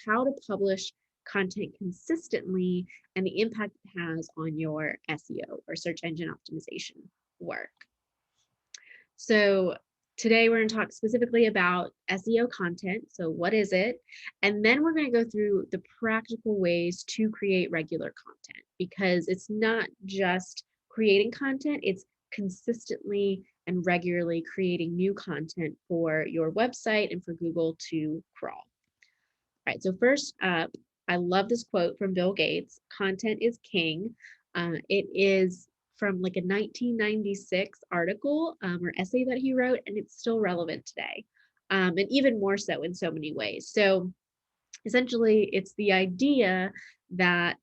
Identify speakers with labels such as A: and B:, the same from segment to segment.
A: how to publish content consistently and the impact it has on your SEO or search engine optimization work. So today we're going to talk specifically about SEO content. So what is it? And then we're going to go through the practical ways to create regular content, because it's not just creating content, it's consistently and regularly creating new content for your website and for Google to crawl. All right, so first up, I love this quote from Bill Gates: "Content is king." It is from like a 1996 article or essay that he wrote, and it's still relevant today, and even more so in so many ways. So essentially, it's the idea that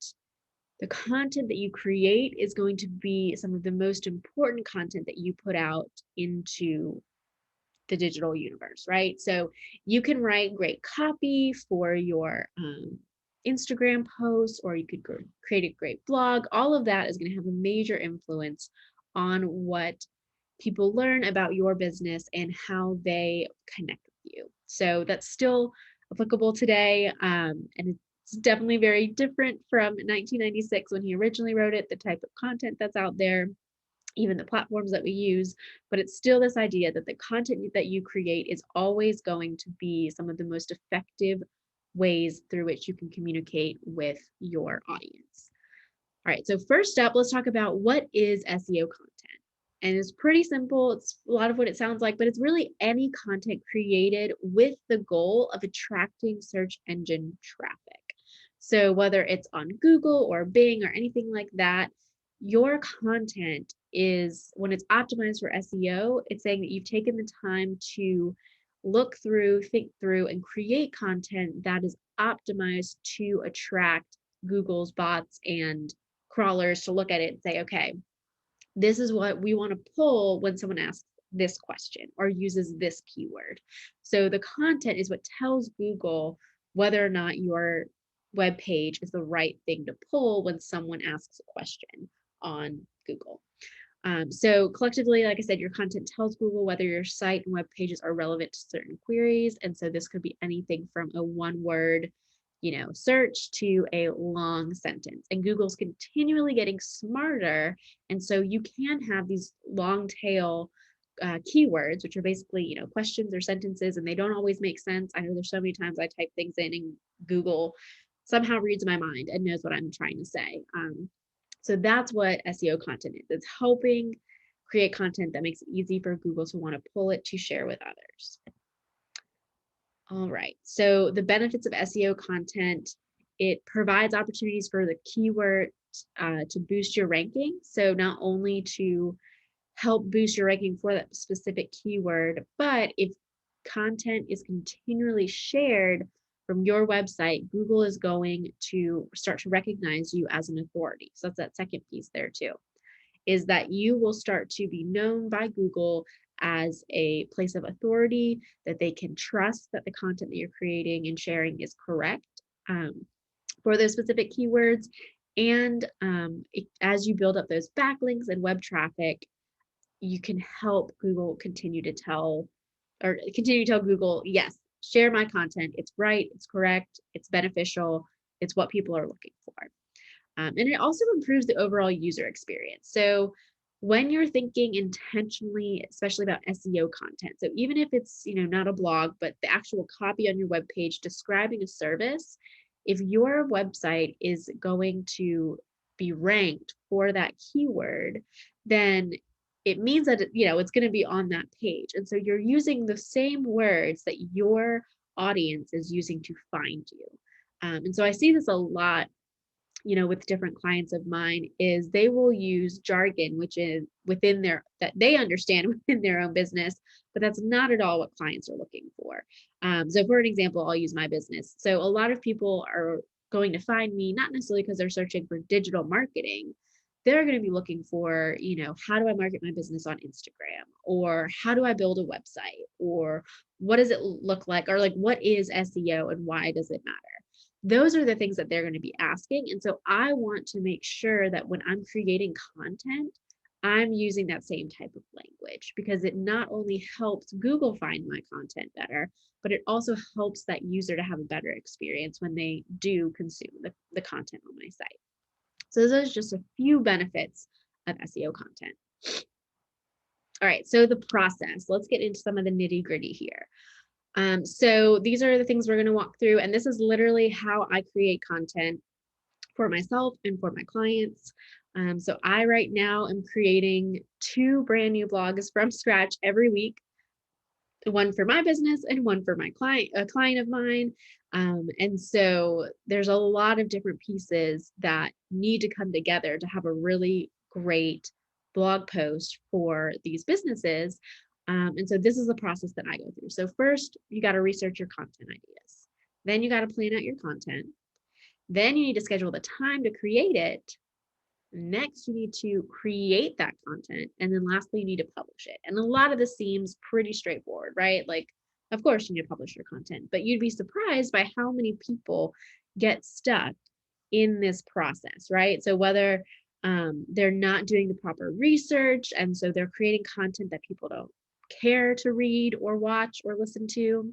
A: the content that you create is going to be some of the most important content that you put out into the digital universe, right? So you can write great copy for your Instagram posts, or you could create a great blog. All of that is going to have a major influence on what people learn about your business and how they connect with you. So that's still applicable today. And it's definitely very different from 1996 when he originally wrote it, the type of content that's out there, even the platforms that we use, but it's still this idea that the content that you create is always going to be some of the most effective ways through which you can communicate with your audience. All right, so first up, let's talk about what is SEO content. And it's pretty simple. It's a lot of what it sounds like, but it's really any content created with the goal of attracting search engine traffic. So whether it's on Google or Bing or anything like that, your content is, when it's optimized for SEO, it's saying that you've taken the time to look through, think through, and create content that is optimized to attract Google's bots and crawlers to look at it and say, okay, this is what we want to pull when someone asks this question or uses this keyword. So the content is what tells Google whether or not your web page is the right thing to pull when someone asks a question on Google. So collectively, like I said, your content tells Google whether your site and web pages are relevant to certain queries. And so this could be anything from a one-word, search to a long sentence. And Google's continually getting smarter. And so you can have these long tail keywords, which are basically, questions or sentences, and they don't always make sense. I know there's so many times I type things in and Google somehow reads my mind and knows what I'm trying to say. So that's what SEO content is. It's helping create content that makes it easy for Google to want to pull it to share with others. All right, so the benefits of SEO content: it provides opportunities for the keyword to boost your ranking. So not only to help boost your ranking for that specific keyword, but if content is continually shared from your website, Google is going to start to recognize you as an authority. So that's that second piece there too, is that you will start to be known by Google as a place of authority, that they can trust that the content that you're creating and sharing is correct for those specific keywords. And as you build up those backlinks and web traffic, you can help Google continue to tell Google, yes, share my content. It's right, it's correct, it's beneficial, it's what people are looking for. And it also improves the overall user experience. So when you're thinking intentionally, especially about SEO content, so even if it's not a blog, but the actual copy on your web page describing a service, if your website is going to be ranked for that keyword, then it means that it's going to be on that page. And so you're using the same words that your audience is using to find you. And so I see this a lot, with different clients of mine, is they will use jargon, which is that they understand within their own business, but that's not at all what clients are looking for. So for an example, I'll use my business. So a lot of people are going to find me, not necessarily because they're searching for digital marketing. They're going to be looking for, how do I market my business on Instagram? Or how do I build a website? Or what does it look like? Or like, what is SEO and why does it matter? Those are the things that they're going to be asking. And so I want to make sure that when I'm creating content, I'm using that same type of language because it not only helps Google find my content better, but it also helps that user to have a better experience when they do consume the content on my site. So those are just a few benefits of SEO content. All right, so the process. Let's get into some of the nitty-gritty here. So these are the things we're going to walk through, and this is literally how I create content for myself and for my clients. So I right now am creating 2 brand new blogs from scratch every week, one for my business and one for my client, a client of mine. And so there's a lot of different pieces that need to come together to have a really great blog post for these businesses. And so this is the process that I go through. So first, you got to research your content ideas. Then you got to plan out your content. Then you need to schedule the time to create it. Next, you need to create that content. And then lastly, you need to publish it. And a lot of this seems pretty straightforward, right? Like, of course, you need to publish your content, but you'd be surprised by how many people get stuck in this process, right? So whether they're not doing the proper research, and so they're creating content that people don't care to read or watch or listen to,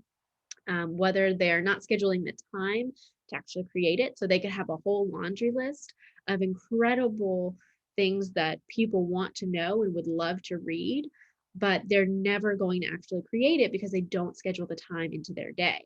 A: whether they're not scheduling the time to actually create it. So they could have a whole laundry list of incredible things that people want to know and would love to read, but they're never going to actually create it because they don't schedule the time into their day.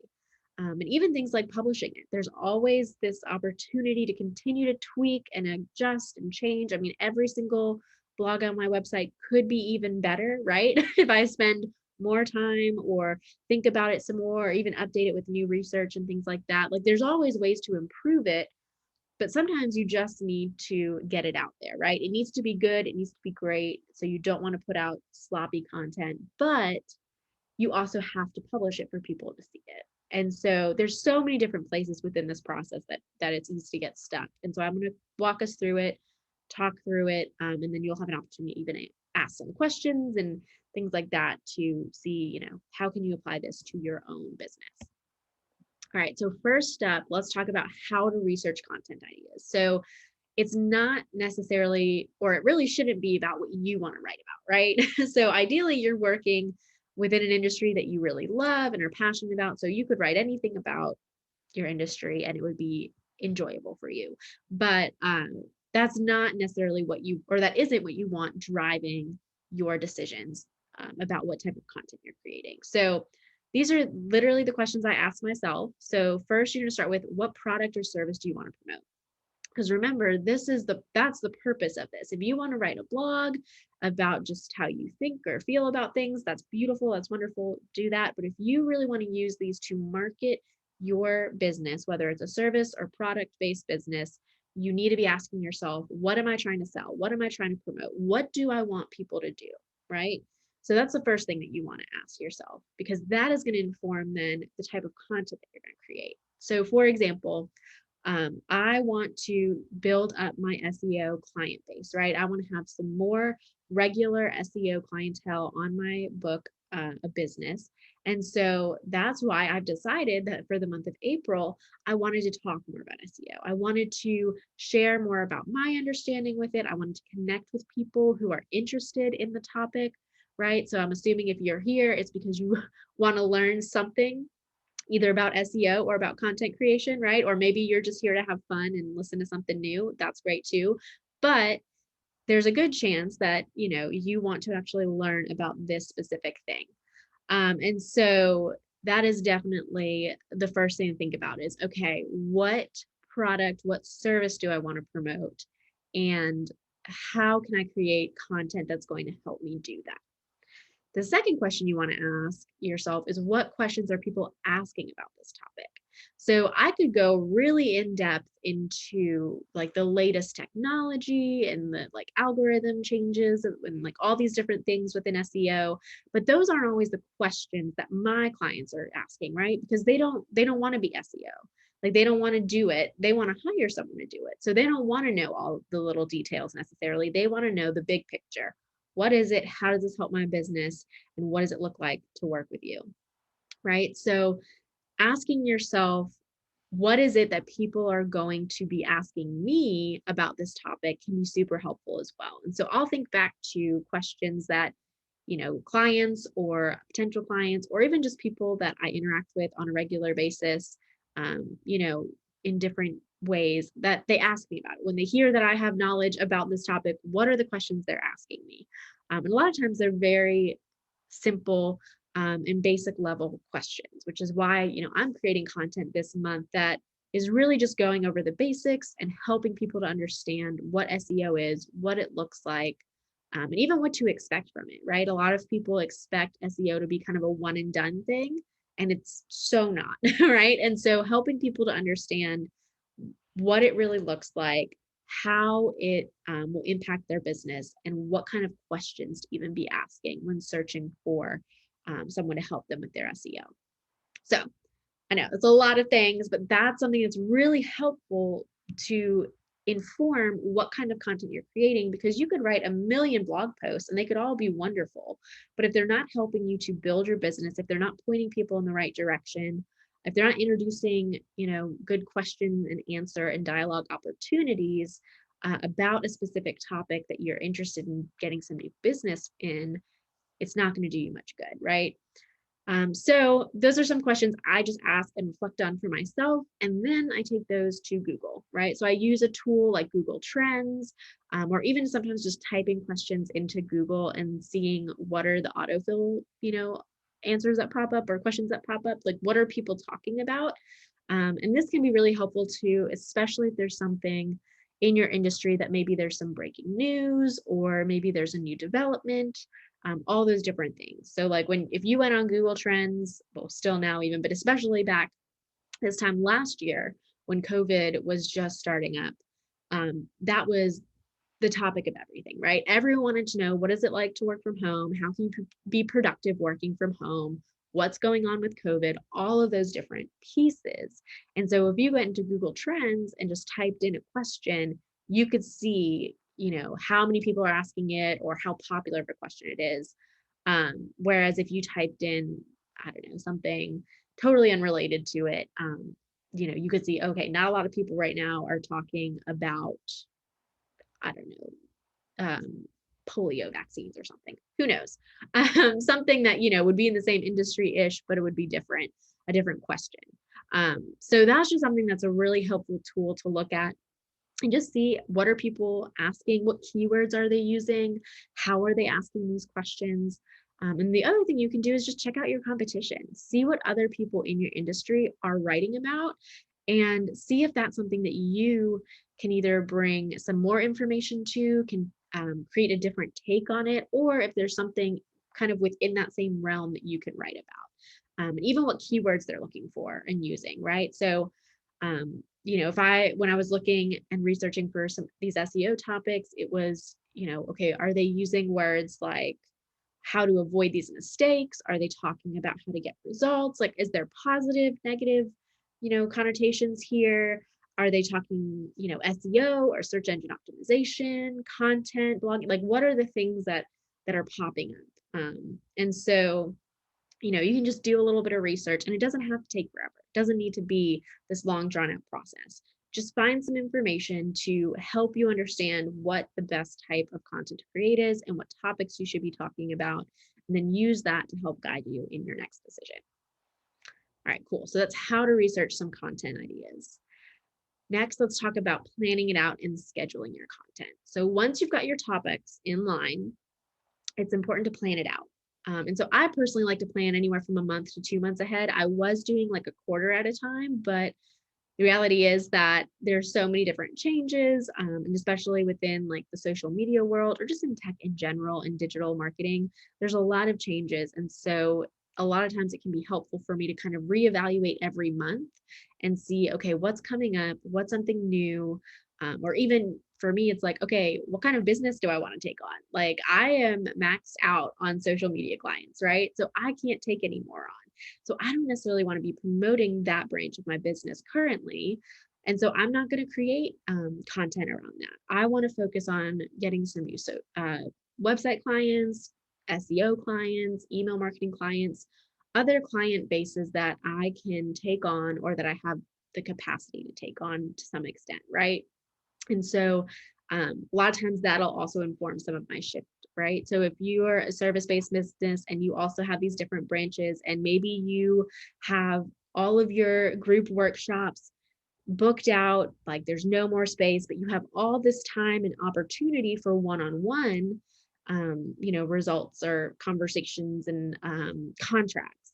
A: And even things like publishing it, there's always this opportunity to continue to tweak and adjust and change. I mean, every single blog on my website could be even better, right? If I spend more time or think about it some more, or even update it with new research and things like that. Like there's always ways to improve it, but sometimes you just need to get it out there, right? It needs to be good. It needs to be great. So you don't want to put out sloppy content, but you also have to publish it for people to see it. And so there's so many different places within this process that it's easy to get stuck. And so I'm going to walk us through it, talk through it, and then you'll have an opportunity even to ask some questions and things like that to see, how can you apply this to your own business? All right, so first up, let's talk about how to research content ideas. So it's not necessarily, or it really shouldn't be about what you want to write about, right? So ideally, you're working within an industry that you really love and are passionate about. So you could write anything about your industry and it would be enjoyable for you. But that's not necessarily what you, or that isn't what you want driving your decisions about what type of content you're creating. So these are literally the questions I ask myself. So first, you're going to start with, what product or service do you want to promote? Because remember, that's the purpose of this. If you want to write a blog about just how you think or feel about things, that's beautiful, that's wonderful, do that. But if you really want to use these to market your business, whether it's a service or product-based business, you need to be asking yourself, what am I trying to sell? What am I trying to promote? What do I want people to do, right? So that's the first thing that you want to ask yourself, because that is going to inform then the type of content that you're going to create. So for example, I want to build up my SEO client base, right? I want to have some more regular SEO clientele on my book, a business. And so that's why I've decided that for the month of April, I wanted to talk more about SEO. I wanted to share more about my understanding with it. I wanted to connect with people who are interested in the topic, right? So I'm assuming if you're here, it's because you want to learn something either about SEO or about content creation, right? Or maybe you're just here to have fun and listen to something new. That's great too. But there's a good chance that, you want to actually learn about this specific thing. And so that is definitely the first thing to think about is, okay, what product, what service do I want to promote? And how can I create content that's going to help me do that? The second question you want to ask yourself is, what questions are people asking about this topic? So I could go really in depth into like the latest technology and the like algorithm changes and like all these different things within SEO, but those aren't always the questions that my clients are asking, right? Because they don't want to be SEO. Like they don't want to do it. They want to hire someone to do it. So they don't want to know all the little details necessarily. They want to know the big picture. What is it? How does this help my business? And what does it look like to work with you? Right? So asking yourself what is it that people are going to be asking me about this topic can be super helpful as well. And so I'll think back to questions that, clients or potential clients, or even just people that I interact with on a regular basis, um, you know, in different ways that they ask me about it. When they hear that I have knowledge about this topic, what are the questions they're asking me? And a lot of times they're very simple and basic level questions, which is why, I'm creating content this month that is really just going over the basics and helping people to understand what SEO is, what it looks like, and even what to expect from it, right? A lot of people expect SEO to be kind of a one and done thing, and it's so not, right? And so helping people to understand what it really looks like, how it will impact their business, and what kind of questions to even be asking when searching for someone to help them with their SEO. So I know it's a lot of things, but that's something that's really helpful to inform what kind of content you're creating, because you could write a million blog posts and they could all be wonderful. But if they're not helping you to build your business, if they're not pointing people in the right direction, if they're not introducing, good question and answer and dialogue opportunities about a specific topic that you're interested in getting some new business in, it's not going to do you much good, right? So those are some questions I just ask and reflect on for myself. And then I take those to Google, right? So I use a tool like Google Trends, or even sometimes just typing questions into Google and seeing what are the autofill, answers that pop up or questions that pop up, like what are people talking about? And this can be really helpful too, especially if there's something in your industry that maybe there's some breaking news, or maybe there's a new development, all those different things. So like if you went on Google Trends, well, still now even, but especially back this time last year when COVID was just starting up, that was the topic of everything, right? Everyone wanted to know, what is it like to work from home? How can you be productive working from home? What's going on with COVID? All of those different pieces. And so if you went into Google Trends and just typed in a question, you could see, how many people are asking it or how popular of a question it is. Whereas if you typed in, I don't know, something totally unrelated to it, you could see, okay, not a lot of people right now are talking about, I don't know, polio vaccines or something. Who knows? Something that, would be in the same industry-ish, but it would be different, a different question. So that's just something that's a really helpful tool to look at and just see, what are people asking? What keywords are they using? How are they asking these questions? And the other thing you can do is just check out your competition. See what other people in your industry are writing about, and see if that's something that you can either bring some more information to, can create a different take on it, or if there's something kind of within that same realm that you can write about. And even what keywords they're looking for and using, right? So, when I was looking and researching for some these SEO topics, it was, okay, are they using words like how to avoid these mistakes? Are they talking about how to get results? Like, is there positive, negative, connotations here? Are they talking, SEO or search engine optimization, content, blogging? Like, what are the things that are popping up? And so, you can just do a little bit of research, and it doesn't have to take forever. It doesn't need to be this long drawn out process. Just find some information to help you understand what the best type of content to create is and what topics you should be talking about, and then use that to help guide you in your next decision. All right, cool. So that's how to research some content ideas. Next, let's talk about planning it out and scheduling your content. So once you've got your topics in line, it's important to plan it out. And so I personally like to plan anywhere from a month to 2 months ahead. I was doing like a quarter at a time, but the reality is that there's so many different changes, and especially within like the social media world, or just in tech in general and digital marketing, there's a lot of changes. And so a lot of times it can be helpful for me to kind of reevaluate every month and see, okay, what's coming up, what's something new, or even for me, it's like, okay, what kind of business do I want to take on? Like, I am maxed out on social media clients, right? So I can't take any more on. So I don't necessarily want to be promoting that branch of my business currently. And so I'm not going to create content around that. I want to focus on getting some new website clients, SEO clients, email marketing clients, other client bases that I can take on, or that I have the capacity to take on to some extent, right? And so a lot of times that'll also inform some of my shift, right? So if you are a service-based business and you also have these different branches, and maybe you have all of your group workshops booked out, like there's no more space, but you have all this time and opportunity for one-on-one, results or conversations and contracts,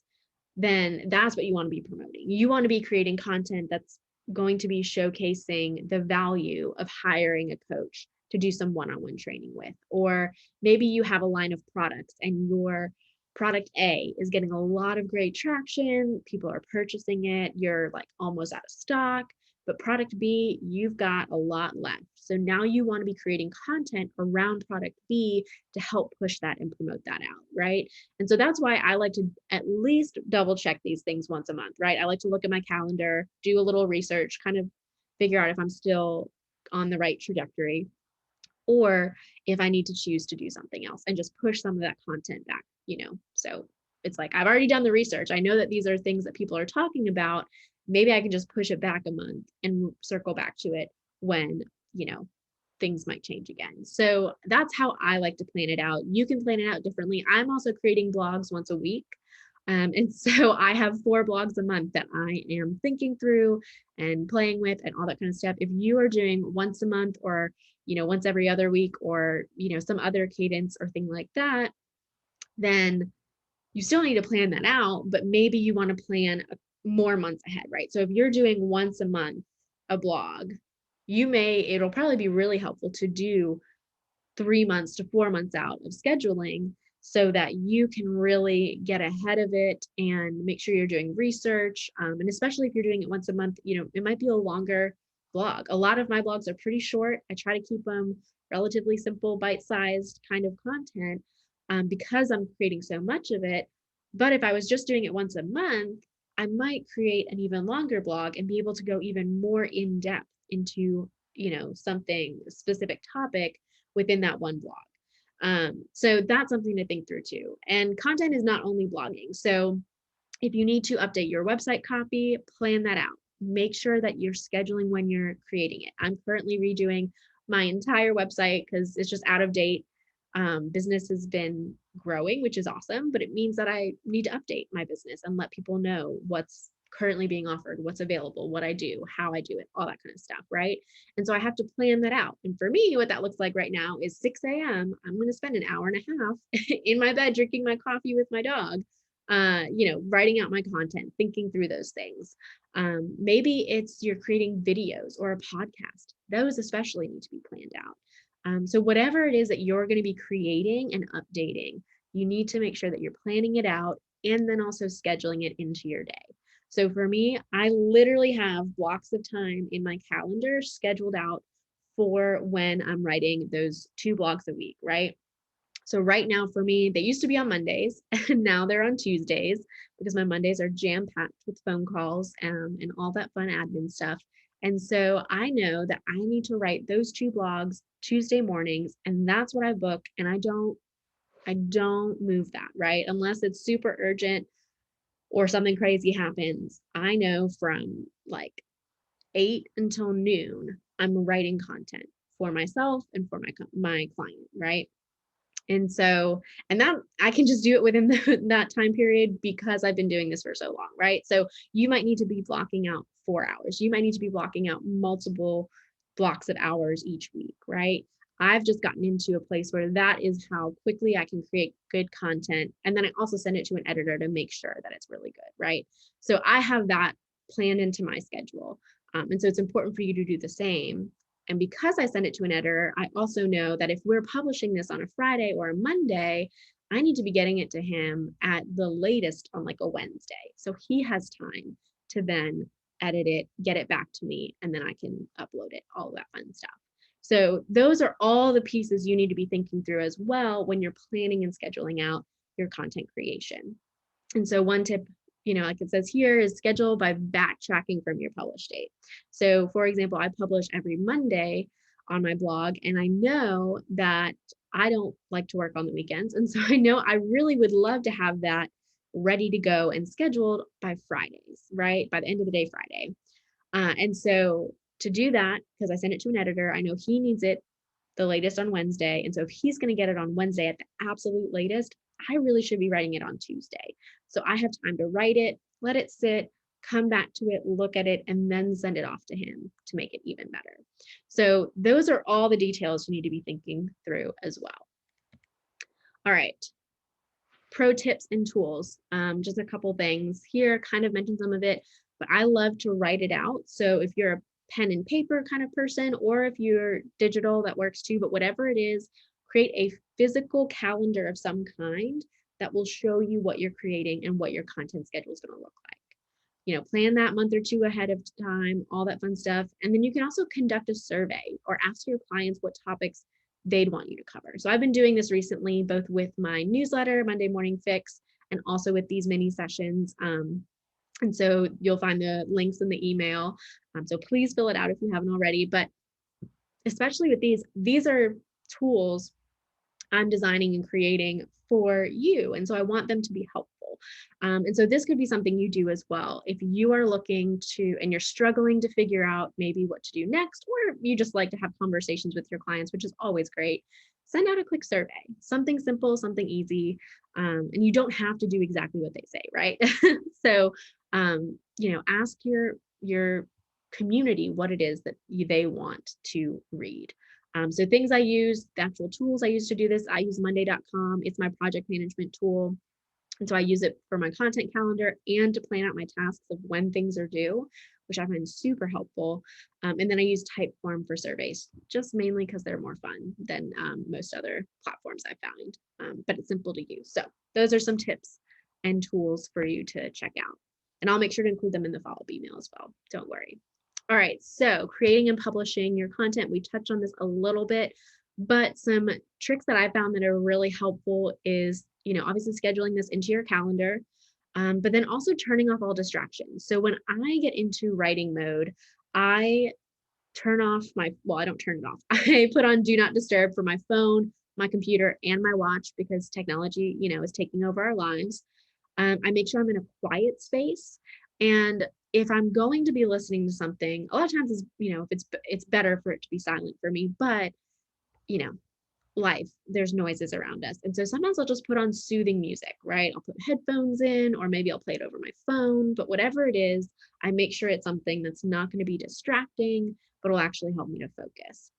A: then that's what you want to be promoting. You want to be creating content that's going to be showcasing the value of hiring a coach to do some one-on-one training with. Or maybe you have a line of products and your product A is getting a lot of great traction, people are purchasing it, you're like almost out of stock, but product B, you've got a lot left. So now you want to be creating content around product B to help push that and promote that out, right? And so that's why I like to at least double check these things once a month, right? I like to look at my calendar, do a little research, kind of figure out if I'm still on the right trajectory, or if I need to choose to do something else and just push some of that content back, So it's like, I've already done the research. I know that these are things that people are talking about. Maybe I can just push it back a month and circle back to it when, things might change again. So that's how I like to plan it out. You can plan it out differently. I'm also creating blogs once a week. And so I have 4 blogs a month that I am thinking through and playing with and all that kind of stuff. If you are doing once a month or, once every other week or, some other cadence or thing like that, then you still need to plan that out, but maybe you want to plan more months ahead, right? So if you're doing once a month a blog, it'll probably be really helpful to do 3 months to 4 months out of scheduling so that you can really get ahead of it and make sure you're doing research. And especially if you're doing it once a month, it might be a longer blog. A lot of my blogs are pretty short. I try to keep them relatively simple, bite-sized kind of content because I'm creating so much of it. But if I was just doing it once a month, I might create an even longer blog and be able to go even more in depth into, something specific topic within that one blog. So that's something to think through too. And content is not only blogging. So if you need to update your website copy, plan that out. Make sure that you're scheduling when you're creating it. I'm currently redoing my entire website because it's just out of date. Business has been growing, which is awesome, but it means that I need to update my business and let people know what's currently being offered, what's available, what I do, how I do it, all that kind of stuff, right? And so I have to plan that out. And for me, what that looks like right now is 6 a.m. I'm going to spend an hour and a half in my bed drinking my coffee with my dog, writing out my content, thinking through those things. Maybe it's you're creating videos or a podcast. Those especially need to be planned out. So whatever it is that you're going to be creating and updating, you need to make sure that you're planning it out and then also scheduling it into your day. So for me, I literally have blocks of time in my calendar scheduled out for when I'm writing those 2 blogs a week, right? So right now for me, they used to be on Mondays and now they're on Tuesdays because my Mondays are jam-packed with phone calls and all that fun admin stuff. And so I know that I need to write those 2 blogs Tuesday mornings, and that's what I book. And I don't move that, right? Unless it's super urgent or something crazy happens. I know from like 8 until noon, I'm writing content for myself and for my client, right? And so, and that I can just do it within that time period because I've been doing this for so long, right? So you might need to be blocking out 4 hours. You might need to be blocking out multiple blocks of hours each week, right? I've just gotten into a place where that is how quickly I can create good content. And then I also send it to an editor to make sure that it's really good, right? So I have that planned into my schedule. And so it's important for you to do the same. And because I send it to an editor, I also know that if we're publishing this on a Friday or a Monday, I need to be getting it to him at the latest on like a Wednesday. So he has time to then edit it, get it back to me, and then I can upload it, all of that fun stuff. So those are all the pieces you need to be thinking through as well when you're planning and scheduling out your content creation. And so one tip, like it says here, is schedule by backtracking from your publish date. So for example, I publish every Monday on my blog, and I know that I don't like to work on the weekends. And so I know I really would love to have that ready to go and scheduled by Fridays, right? By the end of the day, Friday. And so to do that, because I sent it to an editor, I know he needs it the latest on Wednesday. And so if he's going to get it on Wednesday at the absolute latest, I really should be writing it on Tuesday. So I have time to write it, let it sit, come back to it, look at it, and then send it off to him to make it even better. So those are all the details you need to be thinking through as well. All right. Pro tips and tools. Just a couple things here, kind of mentioned some of it, but I love to write it out. So if you're a pen and paper kind of person, or if you're digital, that works too, but whatever it is, create a physical calendar of some kind that will show you what you're creating and what your content schedule is going to look like. You know, plan that month or two ahead of time, all that fun stuff. And then you can also conduct a survey or ask your clients what topics they'd want you to cover. So I've been doing this recently, both with my newsletter, Monday Morning Fix, and also with these mini sessions. And so you'll find the links in the email. So please fill it out if you haven't already. But especially with these are tools I'm designing and creating for you. And so I want them to be helpful. And so this could be something you do as well. If you are looking to, and you're struggling to figure out maybe what to do next, or you just like to have conversations with your clients, which is always great, send out a quick survey, something simple, something easy. And you don't have to do exactly what they say, right? So, ask your community what it is that they want to read. So things I use, the actual tools I use to do this, I use monday.com. It's my project management tool. And so I use it for my content calendar and to plan out my tasks of when things are due, which I find super helpful. And then I use Typeform for surveys, just mainly because they're more fun than most other platforms I found, but it's simple to use. So those are some tips and tools for you to check out. And I'll make sure to include them in the follow-up email as well. Don't worry. All right, so creating and publishing your content. We touched on this a little bit, but some tricks that I found that are really helpful is, obviously scheduling this into your calendar, but then also turning off all distractions. So when I get into writing mode, I turn off I don't turn it off. I put on do not disturb for my phone, my computer, and my watch because technology, is taking over our lives. I make sure I'm in a quiet space. And if I'm going to be listening to something, a lot of times if it's better for it to be silent for me, but life, there's noises around us. And so sometimes I'll just put on soothing music, right? I'll put headphones in, or maybe I'll play it over my phone, but whatever it is, I make sure it's something that's not going to be distracting, but will actually help me to focus.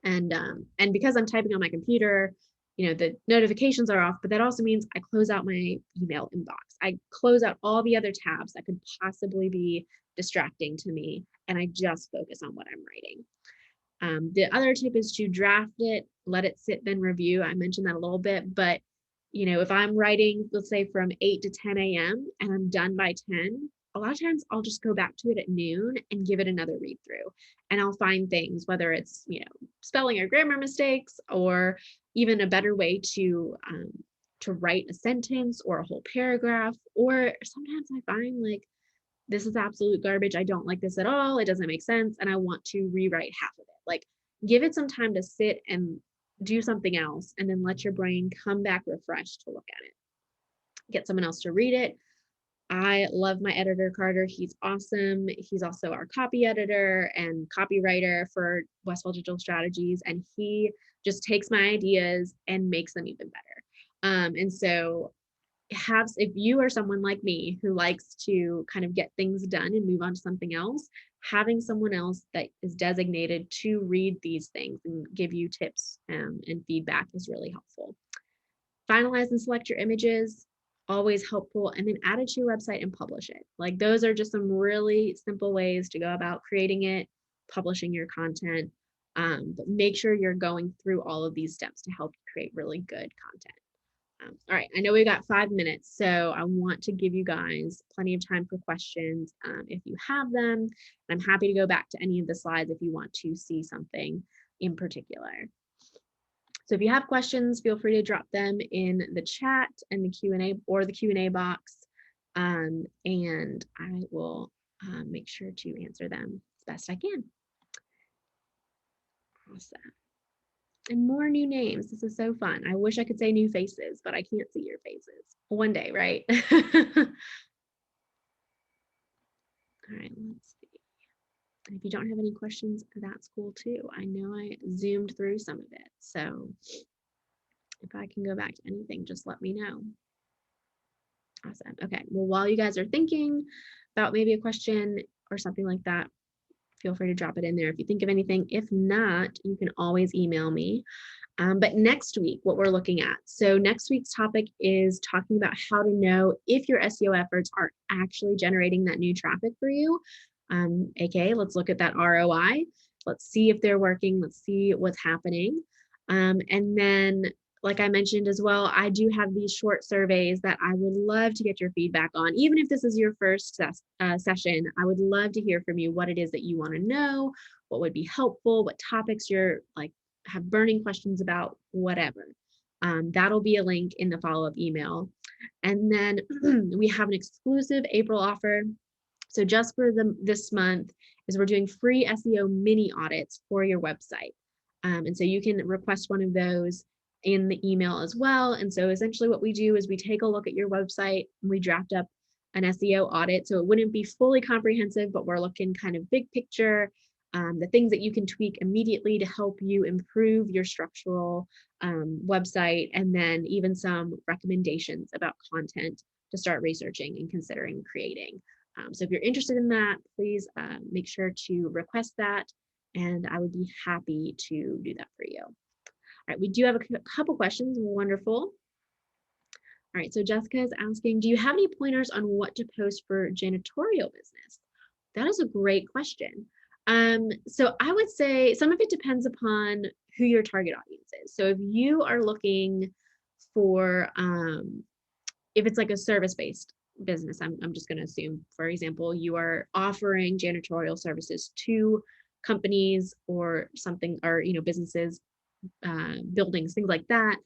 A: And because I'm typing on my computer, the notifications are off, but that also means I close out my email inbox. I close out all the other tabs that could possibly be distracting to me, and I just focus on what I'm writing. The other tip is to draft it, let it sit, then review. I mentioned that a little bit, but if I'm writing, let's say from 8 to 10 a.m. and I'm done by 10, a lot of times I'll just go back to it at noon and give it another read through. And I'll find things, whether it's, spelling or grammar mistakes, or even a better way to write a sentence or a whole paragraph. Or sometimes I find this is absolute garbage. I don't like this at all. It doesn't make sense. And I want to rewrite half of it. Give it some time to sit and do something else, and then let your brain come back refreshed to look at it. Get someone else to read it. I love my editor, Carter. He's awesome. He's also our copy editor and copywriter for Westfall Digital Strategies. And he just takes my ideas and makes them even better. And so if you are someone like me who likes to kind of get things done and move on to something else, having someone else that is designated to read these things and give you tips and feedback is really helpful. Finalize and select your images, always helpful, and then add it to your website and publish it. Those are just some really simple ways to go about creating it, publishing your content, but make sure you're going through all of these steps to help create really good content. All right, I know we've got 5 minutes, so I want to give you guys plenty of time for questions if you have them. I'm happy to go back to any of the slides if you want to see something in particular. So if you have questions, feel free to drop them in the chat and the Q&A or the Q&A box, and I will make sure to answer them as best I can. Awesome. And more new names. This is so fun. I wish I could say new faces, but I can't see your faces. One day, right? All right, let's see. If you don't have any questions, that's cool too. I know I zoomed through some of it. So if I can go back to anything, just let me know. Awesome. Okay. Well, while you guys are thinking about maybe a question or something like that, feel free to drop it in there if you think of anything. If not, you can always email me. But next week, what we're looking at. So next week's topic is talking about how to know if your SEO efforts are actually generating that new traffic for you. AKA, let's look at that ROI. Let's see if they're working. Let's see what's happening. And then, like I mentioned as well, I do have these short surveys that I would love to get your feedback on. Even if this is your first session, I would love to hear from you what it is that you want to know, what would be helpful, what topics you're like, have burning questions about, whatever. That'll be a link in the follow-up email. And then we have an exclusive April offer. So just for this month is we're doing free SEO mini audits for your website. And so you can request one of those in the email as well. And so essentially what we do is we take a look at your website and we draft up an SEO audit. So it wouldn't be fully comprehensive, but we're looking kind of big picture, the things that you can tweak immediately to help you improve your structural website, and then even some recommendations about content to start researching and considering creating. So if you're interested in that, please make sure to request that, and I would be happy to do that for you. All right, we do have a couple questions. Wonderful. All right, so Jessica is asking, do you have any pointers on what to post for janitorial business? That is a great question. So I would say some of it depends upon who your target audience is. So if you are looking for, if it's like a service-based business, I'm just going to assume, for example, you are offering janitorial services to companies or something, or, you know, businesses, buildings, things like that.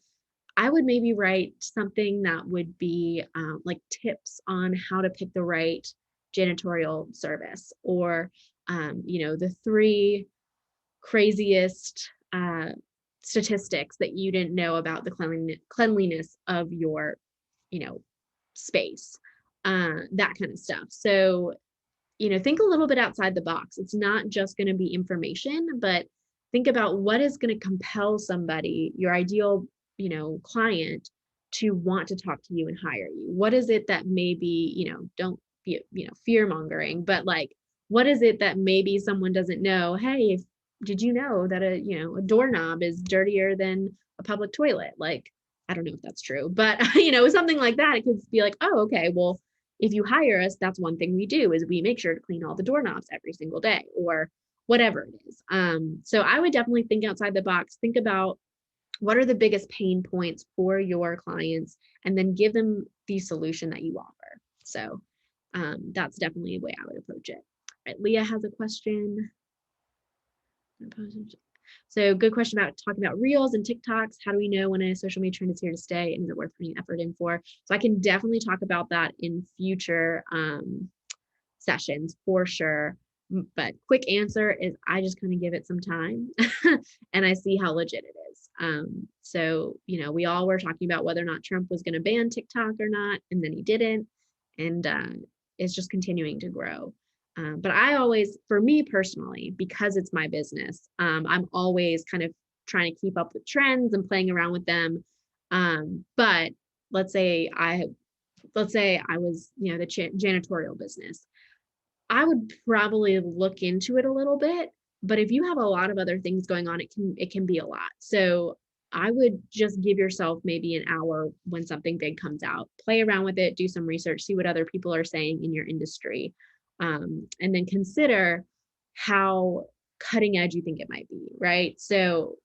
A: I would maybe write something that would be like tips on how to pick the right janitorial service, or you know, the 3 craziest statistics that you didn't know about the cleanliness of your, you know, space, that kind of stuff. So, you know, think a little bit outside the box. It's not just going to be information, but think about what is going to compel somebody, your ideal, you know, client, to want to talk to you and hire you. What is it that maybe, you know, don't be, you know, fear mongering, but like, what is it that maybe someone doesn't know? Hey, did you know that a doorknob is dirtier than a public toilet? Like, I don't know if that's true, but you know, something like that. It could be like, oh, okay, well, if you hire us, that's one thing we do is we make sure to clean all the doorknobs every single day, or whatever it is. So I would definitely think outside the box, think about what are the biggest pain points for your clients, and then give them the solution that you offer. So that's definitely a way I would approach it. All right, Leah has a question. So good question about talking about Reels and TikToks. How do we know when a social media trend is here to stay, and is it worth putting effort in for? So I can definitely talk about that in future sessions for sure. But quick answer is I just kind of give it some time and I see how legit it is. So, you know, we all were talking about whether or not Trump was going to ban TikTok or not, and then he didn't. And it's just continuing to grow. But I always, for me personally, because it's my business, I'm always kind of trying to keep up with trends and playing around with them. But let's say I was, you know, the janitorial business. I would probably look into it a little bit, but if you have a lot of other things going on, it can be a lot. So I would just give yourself maybe an hour when something big comes out, play around with it, do some research, see what other people are saying in your industry, and then consider how cutting edge you think it might be, right? So,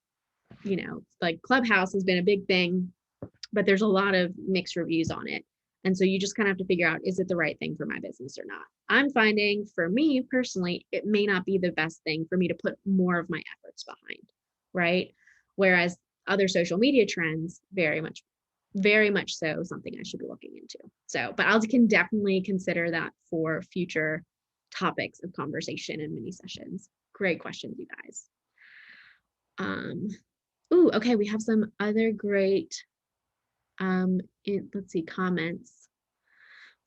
A: you know, like Clubhouse has been a big thing, but there's a lot of mixed reviews on it. And so you just kind of have to figure out, is it the right thing for my business or not? I'm finding for me personally, it may not be the best thing for me to put more of my efforts behind, right? Whereas other social media trends, very much so something I should be looking into. So, but I can definitely consider that for future topics of conversation and mini sessions. Great questions, you guys. Okay, we have some other great let's see, comments.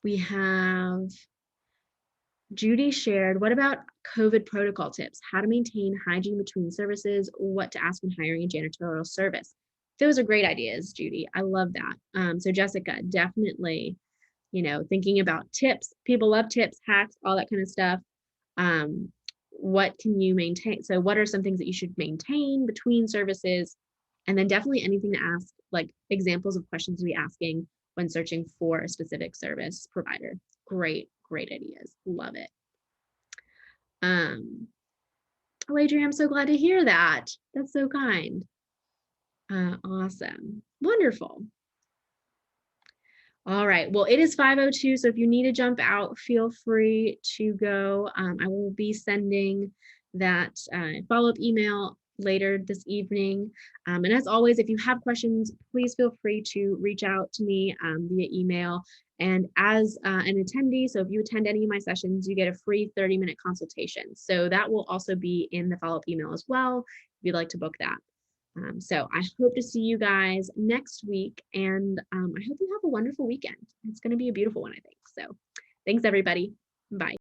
A: We have Judy shared, what about COVID protocol tips, how to maintain hygiene between services, what to ask when hiring a janitorial service. Those are great ideas, Judy. I love that. So Jessica, definitely, thinking about tips. People love tips, hacks, all that kind of stuff. What can you maintain? So what are some things that you should maintain between services? And then definitely anything to ask, like examples of questions to be asking when searching for a specific service provider. Great ideas. Love it. Oh, Adrienne, I'm so glad to hear that. That's so kind. Awesome. Wonderful. All right. Well, it is 5:02. So if you need to jump out, feel free to go. I will be sending that follow-up email later this evening. And as always, if you have questions, please feel free to reach out to me via email. And as an attendee, so if you attend any of my sessions, you get a free 30-minute consultation. So that will also be in the follow-up email as well, if you'd like to book that. So I hope to see you guys next week, and I hope you have a wonderful weekend. It's going to be a beautiful one, I think. So thanks, everybody. Bye.